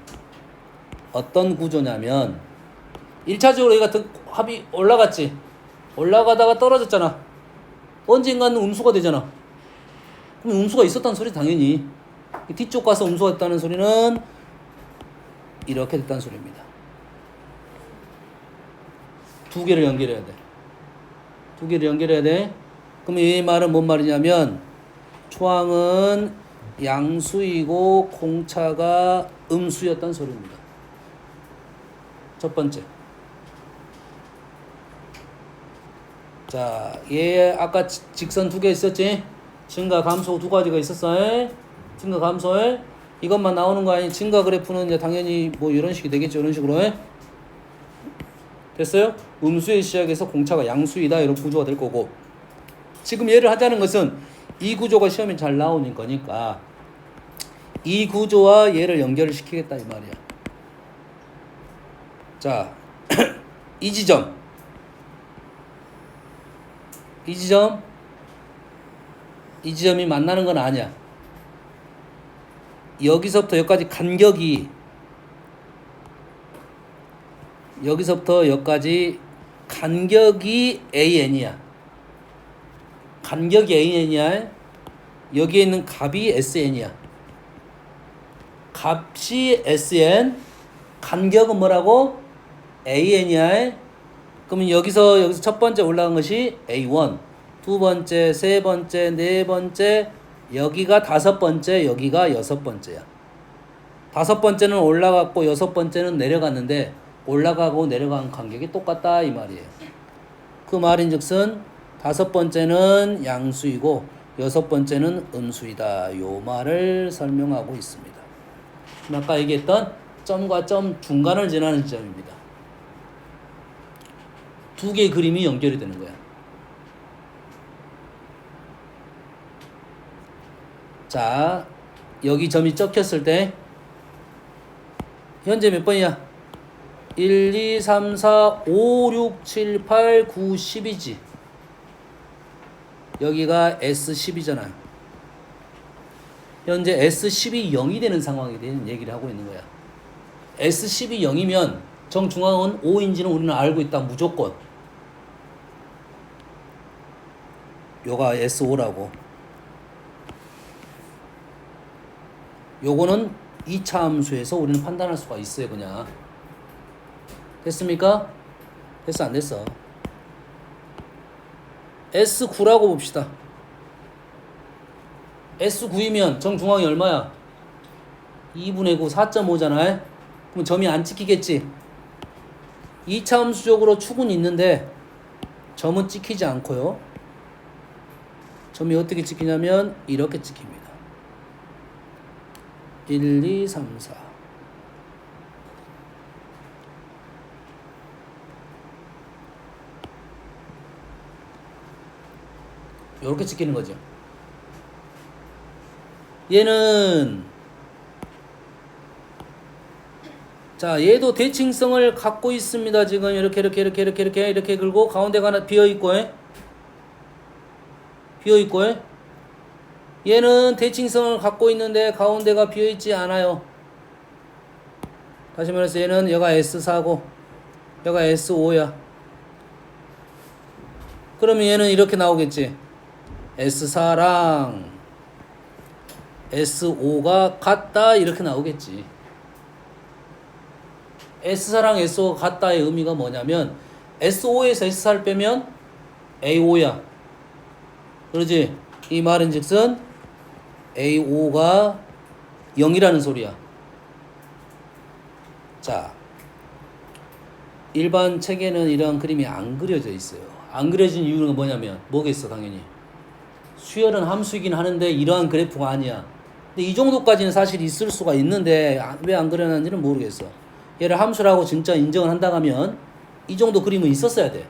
A: 어떤 구조냐면 1차적으로 여기가 합이 올라갔지. 올라가다가 떨어졌잖아. 언젠가는 음수가 되잖아. 그럼 음수가 있었다는 소리 당연히. 뒤쪽 가서 음수가 됐다는 소리는 이렇게 됐다는 소리입니다. 두 개를 연결해야 돼. 두 개를 연결해야 돼. 그럼 이 말은 뭔 말이냐면 초항은 양수이고 공차가 음수였다는 소리입니다. 첫 번째. 자, 얘 아까 직선 두 개 있었지? 증가 감소 두 가지가 있었어. 증가 감소에 이것만 나오는 거 아니? 증가 그래프는 이제 당연히 뭐 이런 식이 되겠죠. 이런 식으로 됐어요? 음수에 시작해서 공차가 양수이다 이런 구조가 될 거고 지금 얘를 하자는 것은 이 구조가 시험에 잘 나오는 거니까 이 구조와 얘를 연결을 시키겠다 이 말이야. 자, 이 지점 이 지점이 만나는 건 아니야. 여기서부터 여기까지 간격이 여기서부터 여기까지 간격이 AN이야. 간격이 AN이야. 여기에 있는 값이 SN이야. 값이 SN, 간격은 뭐라고? AN이야. 그러면 여기서 첫 번째 올라간 것이 A1, 두 번째, 세 번째, 네 번째, 여기가 다섯 번째, 여기가 여섯 번째야. 다섯 번째는 올라갔고 여섯 번째는 내려갔는데 올라가고 내려간 간격이 똑같다 이 말이에요. 그 말인즉슨 다섯 번째는 양수이고 여섯 번째는 음수이다. 요 말을 설명하고 있습니다. 아까 얘기했던 점과 점 중간을 지나는 지점입니다. 두 개의 그림이 연결이 되는 거야. 자, 여기 점이 적혔을 때 현재 몇 번이야? 1, 2, 3, 4, 5, 6, 7, 8, 9, 10이지. 여기가 S10이잖아요. 현재 S10이 0이 되는 상황에 대한 얘기를 하고 있는 거야. S10이 0이면 정중앙은 5인지는 우리는 알고 있다. 무조건. 요가 S5라고. 요거는 2차 함수에서 우리는 판단할 수가 있어요. 그냥. 됐습니까? 됐어 안 됐어? S9라고 봅시다. S9이면 정중앙이 얼마야? 2분의 9 4.5잖아. 그럼 점이 안 찍히겠지. 2차 함수적으로 축은 있는데 점은 찍히지 않고요. 점이 어떻게 찍히냐면 이렇게 찍힙니다. 1, 2, 3, 4. 이렇게 찍히는 거죠. 얘는 자 얘도 대칭성을 갖고 있습니다. 지금 이렇게 긁고 가운데가 하나 비어있고 얘는 대칭성을 갖고 있는데 가운데가 비어있지 않아요. 다시 말해서 얘는 여가 S4고 여가 S5야. 그러면 얘는 이렇게 나오겠지. S4랑 S5가 같다 이렇게 나오겠지. S4랑 S5가 같다의 의미가 뭐냐면 S5에서 S4를 빼면 A5야. 그러지? 이 말은 즉슨 A5가 0이라는 소리야. 자, 일반 책에는 이런 그림이 안 그려져 있어요. 안 그려진 이유는 뭐냐면 뭐겠어 당연히. 수열은 함수이긴 하는데 이러한 그래프가 아니야. 근데 이 정도까지는 사실 있을 수가 있는데 왜 안 그려놨는지는 모르겠어. 얘를 함수라고 진짜 인정을 한다고 하면 이 정도 그림은 있었어야 돼.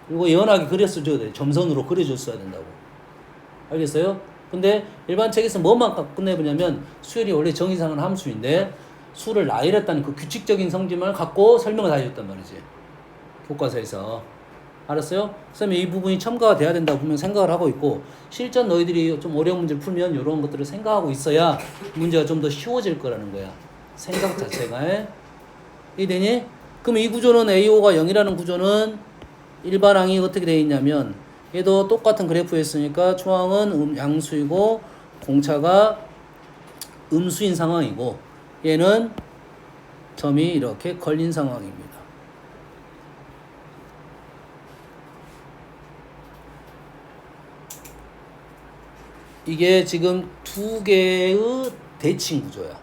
A: 그리고 연하게 그렸어줘야 돼. 점선으로 그려줬어야 된다고. 알겠어요? 근데 일반 책에서 뭐만 끝내보냐면 수열이 원래 정의상은 함수인데 수를 나열했다는 그 규칙적인 성질만 갖고 설명을 다 해줬단 말이지. 교과서에서. 알았어요? 그러면 이 부분이 첨가가 돼야 된다고 분명 생각을 하고 있고 실전 너희들이 좀 어려운 문제를 풀면 이런 것들을 생각하고 있어야 문제가 좀 더 쉬워질 거라는 거야. 생각 자체가. 이해되니? 그럼 이 구조는 A5가 0이라는 구조는 일반항이 어떻게 되어 있냐면 얘도 똑같은 그래프였으니까 초항은 양수이고 공차가 음수인 상황이고 얘는 점이 이렇게 걸린 상황입니다. 이게 지금 두 개의 대칭 구조야.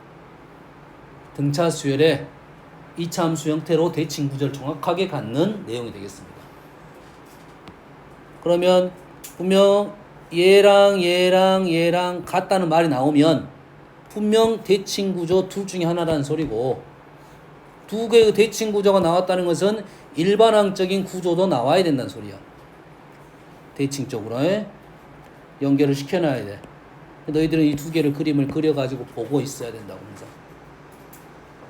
A: 등차 수열의 2차 함수 형태로 대칭 구조를 정확하게 갖는 내용이 되겠습니다. 그러면 분명 얘랑 같다는 말이 나오면 분명 대칭 구조 둘 중에 하나라는 소리고 두 개의 대칭 구조가 나왔다는 것은 일반항적인 구조도 나와야 된다는 소리야. 대칭적으로 연결을 시켜놔야 돼. 너희들은 이 두 개를 그림을 그려가지고 보고 있어야 된다고 항상.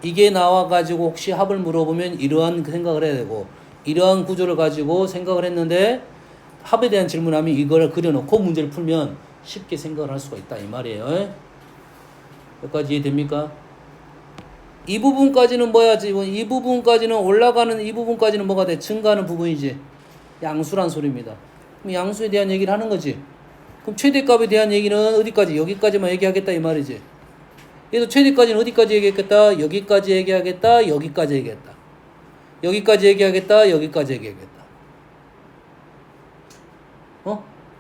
A: 이게 나와가지고 혹시 합을 물어보면 이러한 생각을 해야 되고 이러한 구조를 가지고 생각을 했는데 합에 대한 질문하면 이걸 그려놓고 문제를 풀면 쉽게 생각을 할 수가 있다 이 말이에요. 여기까지 이해됩니까? 이 부분까지는 뭐야? 이 부분까지는 올라가는 이 부분까지는 뭐가 돼? 증가하는 부분이지. 양수란 소리입니다. 그럼 양수에 대한 얘기를 하는 거지. 그럼 최대값에 대한 얘기는 어디까지? 여기까지만 얘기하겠다 이 말이지. 얘도 최대까지는 어디까지 얘기하겠다? 여기까지 얘기하겠다. 여기까지 얘기했다. 여기까지 얘기하겠다. 여기까지 얘기하겠다.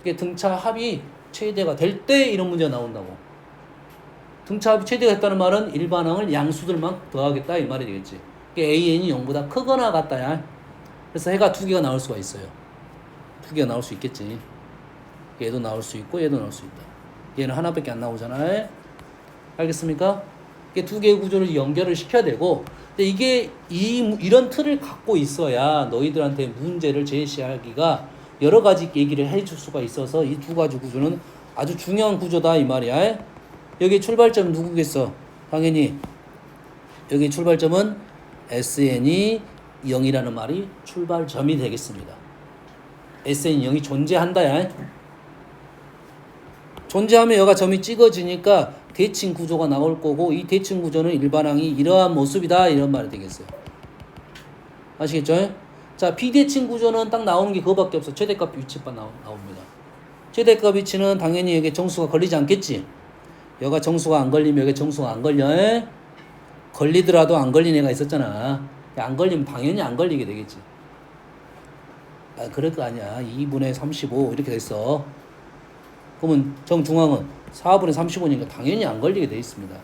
A: 이게 등차 합이 최대가 될 때 이런 문제가 나온다고. 등차 합이 최대가 됐다는 말은 일반항을 양수들만 더하겠다 이 말이 되겠지. AN이 0보다 크거나 같다야. 그래서 해가 두 개가 나올 수가 있어요. 두 개가 나올 수 있겠지. 얘도 나올 수 있고 얘도 나올 수 있다. 얘는 하나밖에 안 나오잖아요. 알겠습니까? 이게 두 개의 구조를 연결을 시켜야 되고 근데 이게 이런 틀을 갖고 있어야 너희들한테 문제를 제시하기가 여러 가지 얘기를 해줄 수가 있어서 이 두 가지 구조는 아주 중요한 구조다 이 말이야. 여기 출발점 누구겠어? 당연히 여기 출발점은 SN이 0이라는 말이 출발점이 되겠습니다. SN이 0이 존재한다야. 존재하면 여가 점이 찍어지니까 대칭 구조가 나올 거고 이 대칭 구조는 일반항이 이러한 모습이다 이런 말이 되겠어요. 아시겠죠? 자, 비대칭 구조는 딱 나오는 게 그거밖에 없어. 최대값 위치만 나옵니다. 최대값 위치는 당연히 여기 정수가 걸리지 않겠지. 여가 정수가 안 걸리면 여기 정수가 안 걸려. 걸리더라도 안 걸린 애가 있었잖아. 안 걸리면 당연히 안 걸리게 되겠지. 아, 그럴 거 아니야. 2분의 35 이렇게 됐어. 그러면 정중앙은 4분의 35니까 당연히 안 걸리게 돼 있습니다.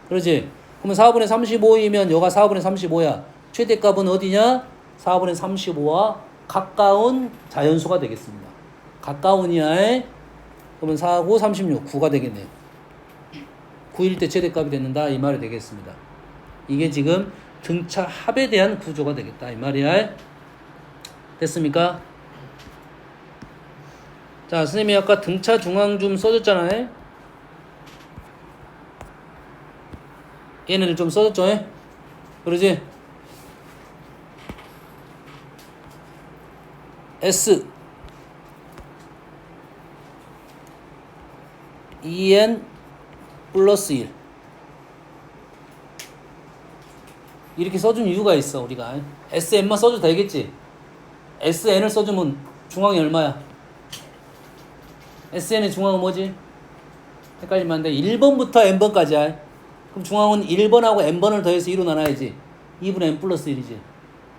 A: 그러지? 그러면 4분의 35이면 여가 4분의 35야. 최대값은 어디냐? 4분의 35와 가까운 자연수가 되겠습니다. 가까운이야. 그러면 4, 9, 36, 9가 되겠네요. 9일 때 최대값이 된다 이 말이 되겠습니다. 이게 지금 등차 합에 대한 구조가 되겠다 이 말이야. 됐습니까? 자, 자, 선생님이 아까 등차 중앙 좀 써줬잖아요. 얘네들 좀 써줬죠. 그러지? S EN 플러스 1 이렇게 써준 이유가 있어. 우리가 SN만 써줘도 되겠지. SN을 써주면 중앙이 얼마야? SN의 중앙은 뭐지? 헷갈리면 안 돼. 1번부터 n번까지야. 그럼 중앙은 1번하고 n번을 더해서 2로 나눠야지. 2분의 n 플러스 1이지.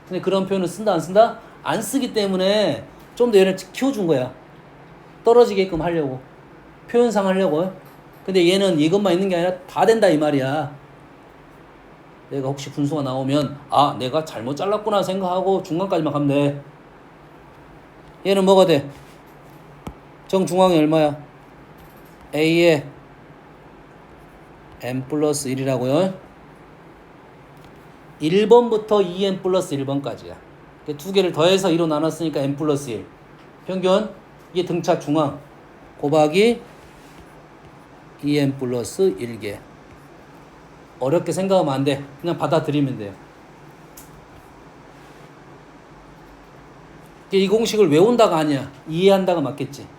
A: 근데 그런 표현을 쓴다 안 쓴다? 안 쓰기 때문에 좀 더 얘를 키워준 거야. 떨어지게끔 하려고. 표현상 하려고. 근데 얘는 이것만 있는 게 아니라 다 된다 이 말이야. 내가 혹시 분수가 나오면 아 내가 잘못 잘랐구나 생각하고 중간까지만 가면 돼. 얘는 뭐가 돼? 정중앙이 얼마야? A에 n 플러스 1이라고요. 1번부터 2n 플러스 1번까지야. 두 개를 더해서 2로 나눴으니까 n 플러스 1. 평균 이게 등차 중앙 곱하기 2n 플러스 1개. 어렵게 생각하면 안 돼. 그냥 받아들이면 돼요. 이 공식을 외운다가 아니야. 이해한다가 맞겠지.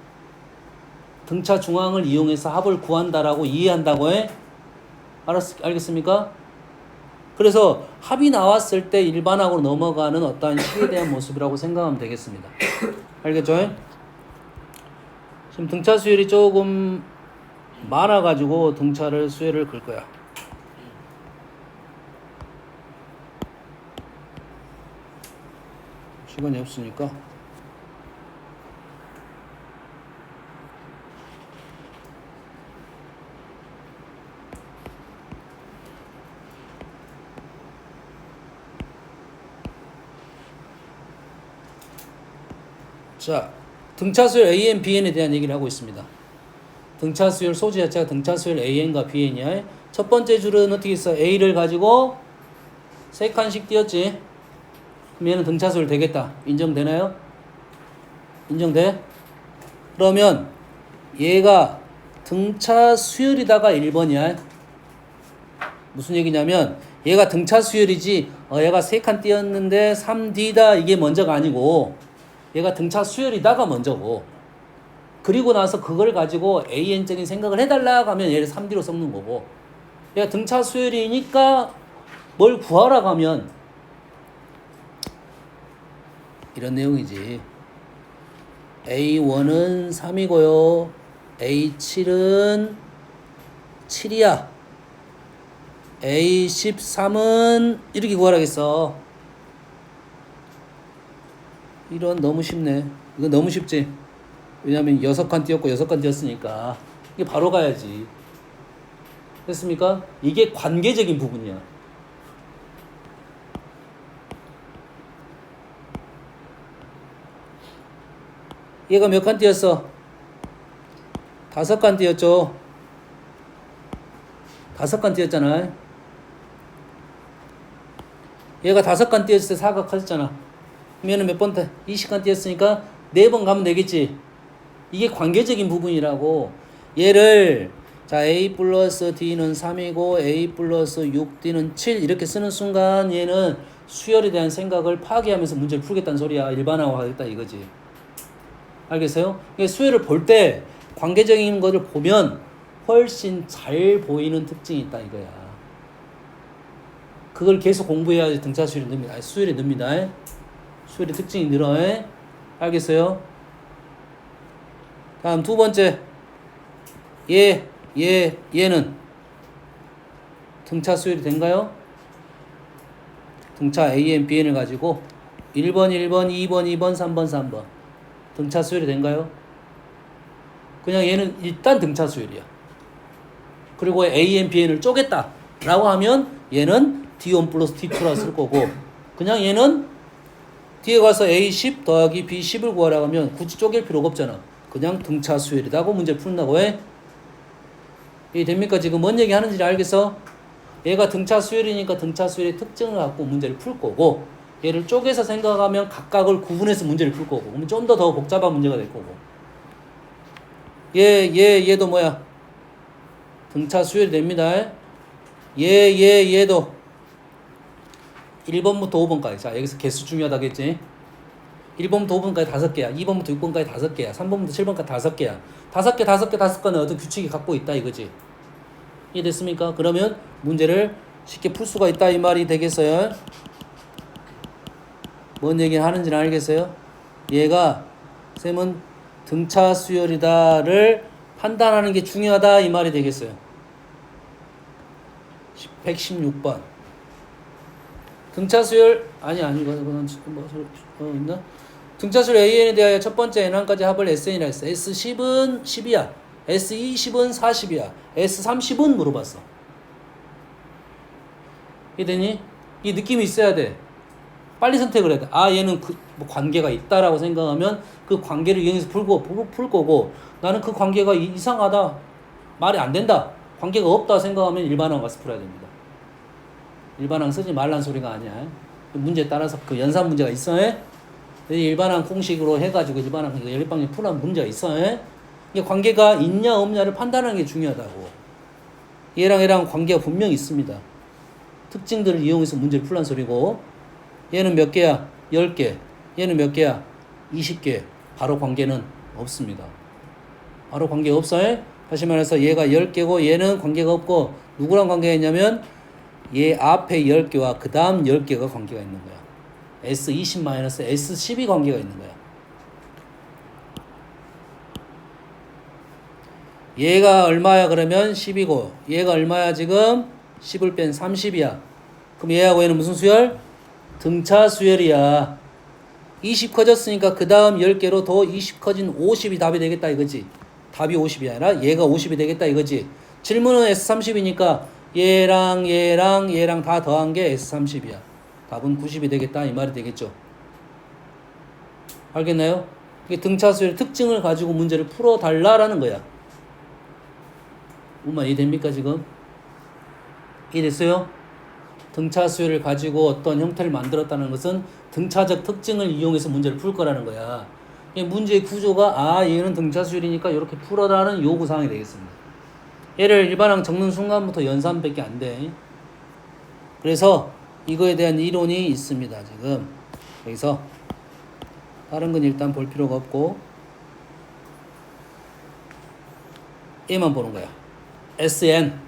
A: 등차 중앙을 이용해서 합을 구한다라고 이해한다고 해. 알겠습니까? 그래서 합이 나왔을 때 일반학으로 넘어가는 어떠한 식에 대한 모습이라고 생각하면 되겠습니다. 알겠죠? 지금 등차 수열이 조금 많아가지고 등차를 수열을 긁 거야. 시간이 없으니까. 자, 등차 수열 AN, BN에 대한 얘기를 하고 있습니다. 등차 수열 소지 자체가 등차 수열 AN과 BN이야. 첫 번째 줄은 어떻게 있어? A를 가지고 3칸씩 띄었지. 그럼 얘는 등차 수열 되겠다. 인정되나요? 인정돼? 그러면 얘가 등차 수열이다가 1번이야. 무슨 얘기냐면 얘가 등차 수열이지 얘가 3칸 띄었는데 3D다 이게 먼저가 아니고 얘가 등차 수열이다가 먼저고 그리고 나서 그걸 가지고 AN적인 생각을 해달라고 하면 얘를 3D로 섞는 거고 얘가 등차 수열이니까 뭘 구하라고 하면 이런 내용이지. A1은 3이고요. A7은 7이야. A13은 이렇게 구하라겠어. 이런 너무 쉽네. 이거 너무 쉽지? 왜냐면 6칸 띄었고 6칸 띄었으니까 이게 바로 가야지. 됐습니까? 이게 관계적인 부분이야. 얘가 몇 칸 띄었어? 5칸 띄었죠? 5칸 띄었잖아. 얘가 5칸 띄었을 때 4가 커졌잖아. 그럼 얘는 몇 번 20칸 띄었으니까 4번 가면 되겠지. 이게 관계적인 부분이라고. 얘를 자 A 플러스 D는 3이고 A 플러스 6D는 7 이렇게 쓰는 순간 얘는 수열에 대한 생각을 파괴하면서 문제를 풀겠다는 소리야. 일반화하겠다 이거지. 알겠어요? 수열을 볼 때 관계적인 것을 보면 훨씬 잘 보이는 특징이 있다 이거야. 그걸 계속 공부해야지 등차 수열이 늡니다. 아니, 수열이 늡니다. 수열의 특징이 늘어. 알겠어요? 다음 두 번째. 얘는 등차 수열이 된가요? 등차 AN, BN을 가지고 1번, 1번, 2번, 2번, 3번, 3번. 등차 수열이 된가요? 그냥 얘는 일단 등차 수열이야. 그리고 AN, BN을 쪼갰다 라고 하면 얘는 D1 플러스 D2라 쓸 거고 그냥 얘는 뒤에 가서 A10 더하기 B10을 구하라고 하면 굳이 쪼갤 필요가 없잖아. 그냥 등차 수열이라고 문제 푼다고 해. 이해 됩니까? 지금 뭔 얘기 하는지 알겠어? 얘가 등차 수열이니까 등차 수열의 특징을 갖고 문제를 풀 거고 얘를 쪼개서 생각하면 각각을 구분해서 문제를 풀 거고 그러면 좀 더 복잡한 문제가 될 거고 얘도 뭐야? 등차 수열이 됩니다. 얘도 1번부터 5번까지. 자, 여기서 개수 중요하다겠지? 1번부터 5번까지 5개야. 2번부터 6번까지 5개야. 3번부터 7번까지 5개야. 5개는 어떤 규칙이 갖고 있다 이거지. 이해됐습니까? 그러면 문제를 쉽게 풀 수가 있다 이 말이 되겠어요. 뭔 얘기를 하는지는 알겠어요? 얘가 쌤은 등차 수열이다를 판단하는 게 중요하다 이 말이 되겠어요. 116번 등차 수열 이거는 있나? 등차 수열 AN에 대하여 첫 번째 N1까지 합을 SN이라 했어. S10은 10이야. S20은 40이야. S30은 물어봤어. 이해되니? 이 느낌이 있어야 돼. 빨리 선택을 해야 돼. 아, 얘는 뭐 관계가 있다라고 생각하면 그 관계를 이용해서 풀 거고, 나는 그 관계가 이상하다, 말이 안 된다, 관계가 없다 생각하면 일반항 가서 풀어야 됩니다. 일반항 쓰지 말란 소리가 아니야. 문제에 따라서 그 연산 문제가 있어. 일반항 공식으로 해가지고 일반항 연립방정 풀어는 문제가 있어. 이게 관계가 있냐 없냐를 판단하는 게 중요하다고. 얘랑 관계가 분명히 있습니다. 특징들을 이용해서 문제를 풀란 소리고, 얘는 몇 개야? 10개. 얘는 몇 개야? 20개. 바로 관계는 없습니다. 바로 관계가 없어요. 다시 말해서 얘가 10개고 얘는 관계가 없고, 누구랑 관계가 있냐면 얘 앞에 10개와 그 다음 10개가 관계가 있는 거야. S20-S10이 관계가 있는 거야. 얘가 얼마야 그러면 10이고, 얘가 얼마야 지금? 10을 뺀 30이야. 그럼 얘하고 얘는 무슨 수열? 등차 수열이야. 20 커졌으니까 그 다음 10개로 더 20 커진 50이 답이 되겠다 이거지. 답이 50이 아니라 얘가 50이 되겠다 이거지. 질문은 S30이니까 얘랑 다 더한 게 S30이야. 답은 90이 되겠다 이 말이 되겠죠. 알겠나요? 이게 등차 수열 특징을 가지고 문제를 풀어달라라는 거야. 엄마 이해됩니까 지금? 이해됐어요? 등차 수열을 가지고 어떤 형태를 만들었다는 것은 등차적 특징을 이용해서 문제를 풀 거라는 거야. 문제의 구조가 얘는 등차 수열이니까 이렇게 풀어라는 요구사항이 되겠습니다. 얘를 일반항 적는 순간부터 연산밖에 안 돼. 그래서 이거에 대한 이론이 있습니다. 지금 여기서 다른 건 일단 볼 필요가 없고 얘만 보는 거야. SN,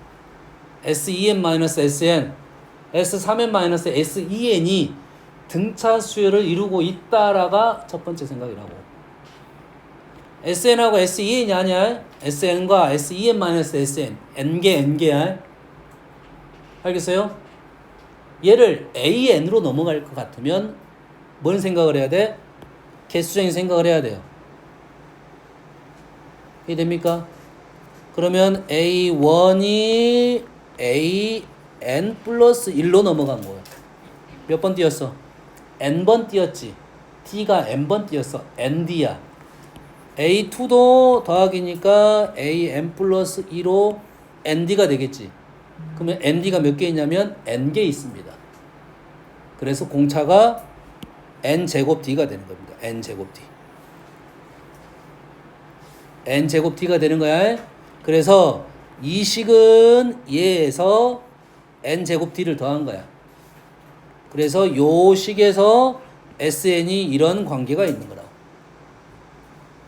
A: SEN-SN, S3N-SEN이 등차 수열을 이루고 있다라가 첫 번째 생각이라고. SN하고 SEN이 아니야. SN과 SEN-SN, N개야. 알겠어요? 얘를 AN으로 넘어갈 것 같으면 뭔 생각을 해야 돼? 개수적인 생각을 해야 돼요. 이해됩니까? 그러면 A1이 AN 플러스 1로 넘어간 거야. 몇 번 띄었어? N번 띄었지. D가 N번 띄었어. ND야. A2도 더하기니까 AN 플러스 2로 ND가 되겠지. 그러면 ND가 몇 개 있냐면 N개 있습니다. 그래서 공차가 N제곱 D가 되는 겁니다. N제곱 D. N제곱 D가 되는 거야. 그래서 이 식은 얘에서 N제곱 D를 더한 거야. 그래서 요 식에서 SN이 이런 관계가 있는 거라고.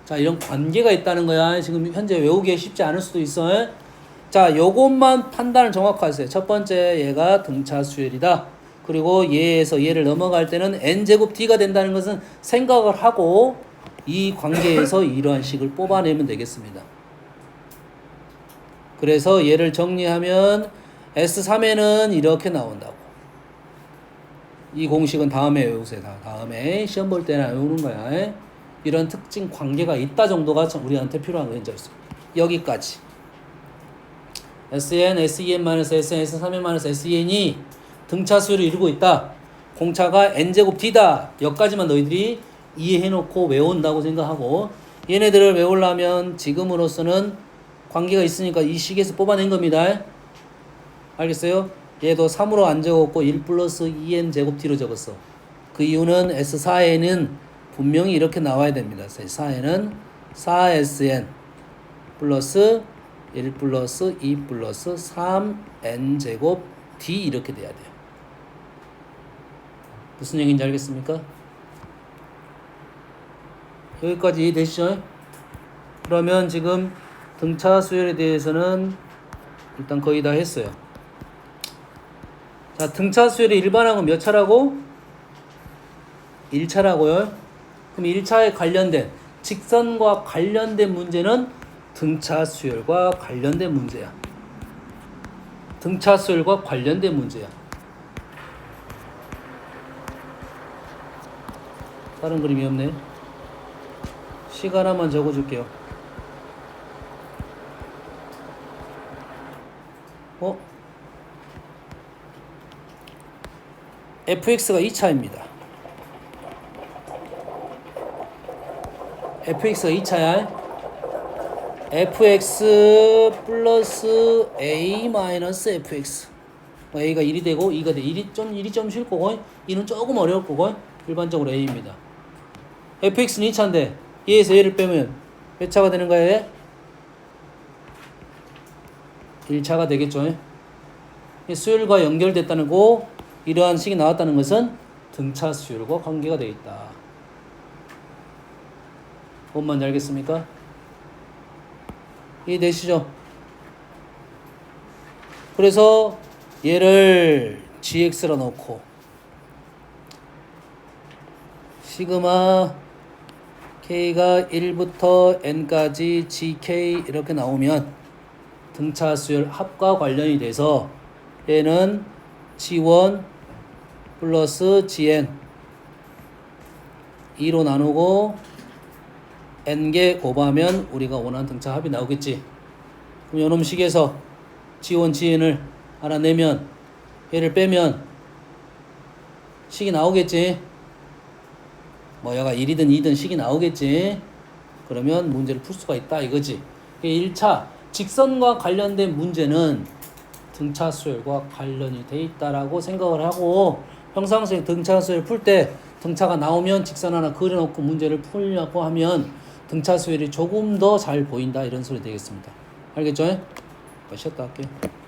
A: 자, 이런 관계가 있다는 거야. 지금 현재 외우기에 쉽지 않을 수도 있어. 자, 요것만 판단을 정확하세요. 첫 번째, 얘가 등차 수열이다. 그리고 얘에서 얘를 넘어갈 때는 N제곱 D가 된다는 것은 생각을 하고 이 관계에서 이러한 식을 뽑아내면 되겠습니다. 그래서 얘를 정리하면 S3에는 이렇게 나온다고. 이 공식은 다음에 외우세요. 다음에 시험 볼 때나 외우는 거야. 이런 특징 관계가 있다 정도가 우리한테 필요한 거예요. 여기까지. SN, SEN-SN, S3N-SEN이 등차 수열을 이루고 있다. 공차가 N제곱 D다. 여기까지만 너희들이 이해해놓고 외운다고 생각하고, 얘네들을 외우려면 지금으로서는 관계가 있으니까 이 식에서 뽑아낸 겁니다. 알겠어요? 얘도 3으로 안 적었고 1 플러스 2n 제곱 D로 적었어. 그 이유는 S4에는 분명히 이렇게 나와야 됩니다. 4에는 4SN 플러스 1 플러스 2 플러스 3n제곱 d 이렇게 돼야 돼요. 무슨 얘기인지 알겠습니까? 여기까지 이해되시죠? 그러면 지금 등차 수열에 대해서는 일단 거의 다 했어요. 자, 등차 수열의 일반항은 몇 차라고? 1차라고요. 그럼 1차에 관련된 직선과 관련된 문제는 등차 수열과 관련된 문제야. 등차 수열과 관련된 문제야. 다른 그림이 없네. 식 하나만 적어줄게요. fx가 2차입니다. fx가 2차야. fx 플러스 a 마이너스 fx. a가 1이 되고 2가 돼. 1이 좀 쉴 거고 2는 조금 어려울 거고 일반적으로 a입니다. fx는 2차인데 얘에서 얘를 빼면 몇 차가 되는 거예요? 1차가 되겠죠. 수열과 연결됐다는 거, 이러한 식이 나왔다는 것은 등차 수열과 관계가 되어 있다. 뭔 말인지 알겠습니까? 이해되시죠? 그래서 얘를 gx로 놓고 시그마 k가 1부터 n까지 gk 이렇게 나오면 등차 수열 합과 관련이 돼서 얘는 g1 플러스 gn 2로 나누고 n개 곱하면 우리가 원하는 등차 합이 나오겠지. 그럼 요놈 식에서 g1, gn을 하나 내면 얘를 빼면 식이 나오겠지. 뭐 얘가 1이든 2든 식이 나오겠지. 그러면 문제를 풀 수가 있다 이거지. 1차 직선과 관련된 문제는 등차 수열과 관련이 돼 있다라고 생각을 하고 평상시에 등차 수열 풀 때 등차가 나오면 직선 하나 그려놓고 문제를 풀려고 하면 등차 수열이 조금 더 잘 보인다 이런 소리 되겠습니다. 알겠죠? 쉬었다 할게요.